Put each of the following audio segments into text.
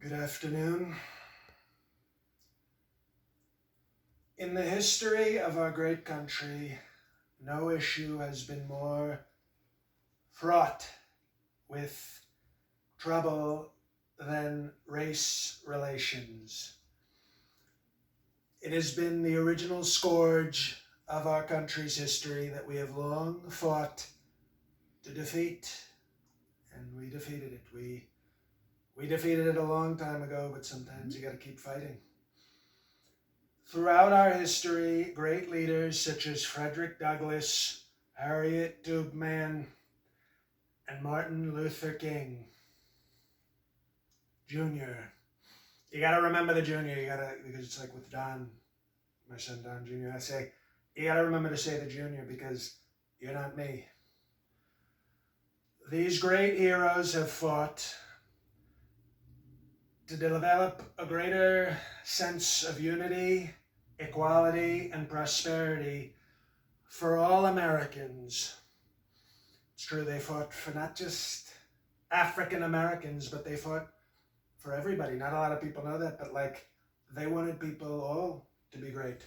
Good afternoon. In the history of our great country, no issue has been more fraught with trouble than race relations. It has been the original scourge of our country's history that we have long fought to defeat, and we defeated it. We defeated it a long time ago, but sometimes you got to keep fighting. Throughout our history, great leaders such as Frederick Douglass, Harriet Tubman, and Martin Luther King Jr. You got to remember the Jr. Because it's like with Don, my son Don Jr. I say, you got to remember to say the Jr. because you're not me. These great heroes have fought to develop a greater sense of unity, equality, and prosperity for all Americans. It's true, they fought for not just African Americans, but they fought for everybody. Not a lot of people know that, but they wanted people all to be great.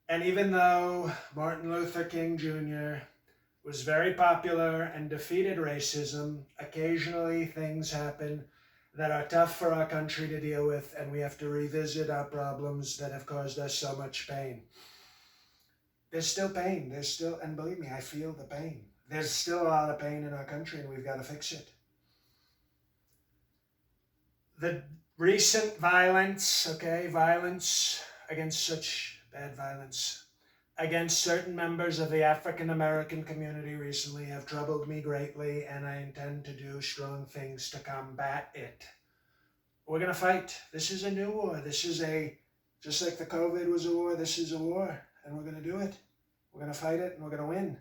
And even though Martin Luther King Jr. was very popular and defeated racism, occasionally things happen that are tough for our country to deal with, and we have to revisit our problems that have caused us so much pain. There's still pain. And believe me, I feel the pain. There's still a lot of pain in our country, and we've got to fix it. The recent violence against certain members of the African American community recently have troubled me greatly, and I intend to do strong things to combat it. We're going to fight. This is a new war. Just like the COVID was a war, this is a war, and we're going to do it. We're going to fight it, and we're going to win.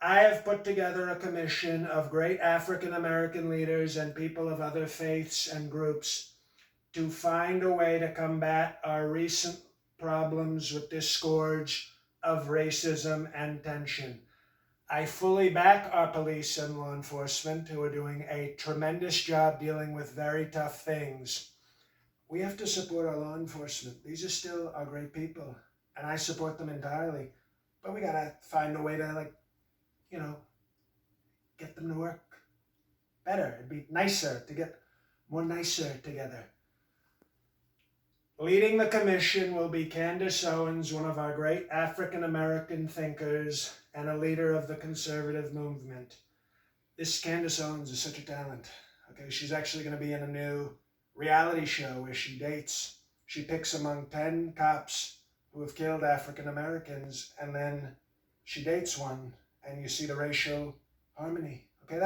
I have put together a commission of great African American leaders and people of other faiths and groups to find a way to combat our recent problems with this scourge of racism and tension. I fully back our police and law enforcement, who are doing a tremendous job dealing with very tough things. We have to support our law enforcement. These are still our great people, and I support them entirely. But we gotta find a way to, get them to work better. It'd be nicer to get more nicer together. Leading the commission will be Candace Owens, one of our great African American thinkers and a leader of the conservative movement. This Candace Owens is such a talent. Okay, she's actually going to be in a new reality show where she dates. She picks among 10 cops who have killed African Americans, and then she dates one, and you see the racial harmony. Okay,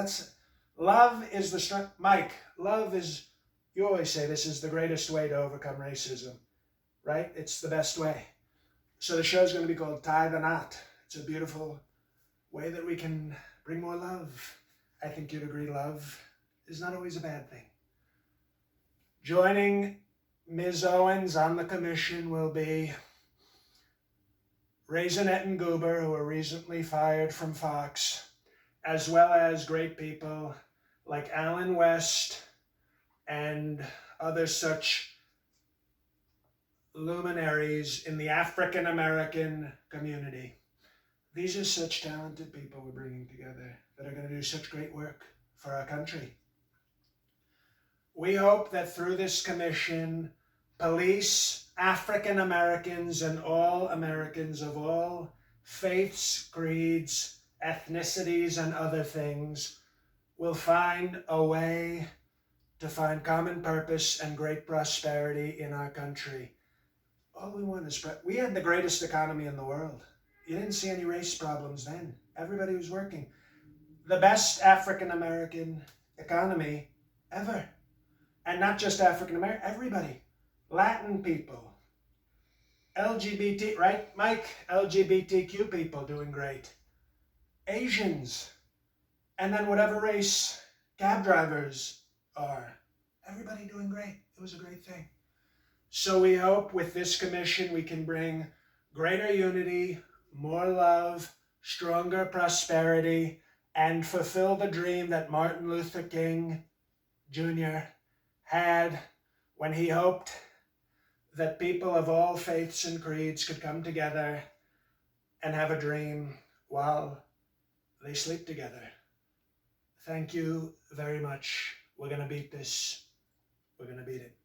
love is the strength. Mike, love is, you always say this is the greatest way to overcome racism, right? It's the best way. So the show's going to be called Tie the Knot. It's a beautiful way that we can bring more love. I think you'd agree love is not always a bad thing. Joining Ms. Owens on the commission will be Raisinette and Goober, who were recently fired from Fox, as well as great people like Alan West and other such luminaries in the African American community. These are such talented people we're bringing together that are going to do such great work for our country. We hope that through this commission, police, African Americans, and all Americans of all faiths, creeds, ethnicities, and other things will find a way to find common purpose and great prosperity in our country. All we want is, we had the greatest economy in the world. You didn't see any race problems then. Everybody was working. The best African American economy ever. And not just African American, everybody. Latin people. LGBT, right, Mike? LGBTQ people doing great. Asians. And then whatever race cab drivers are. Everybody doing great. It was a great thing. So we hope with this commission we can bring greater unity, more love, stronger prosperity, and fulfill the dream that Martin Luther King Jr. had when he hoped that people of all faiths and creeds could come together and have a dream while they sleep together. Thank you very much. We're going to beat this. We're going to beat it.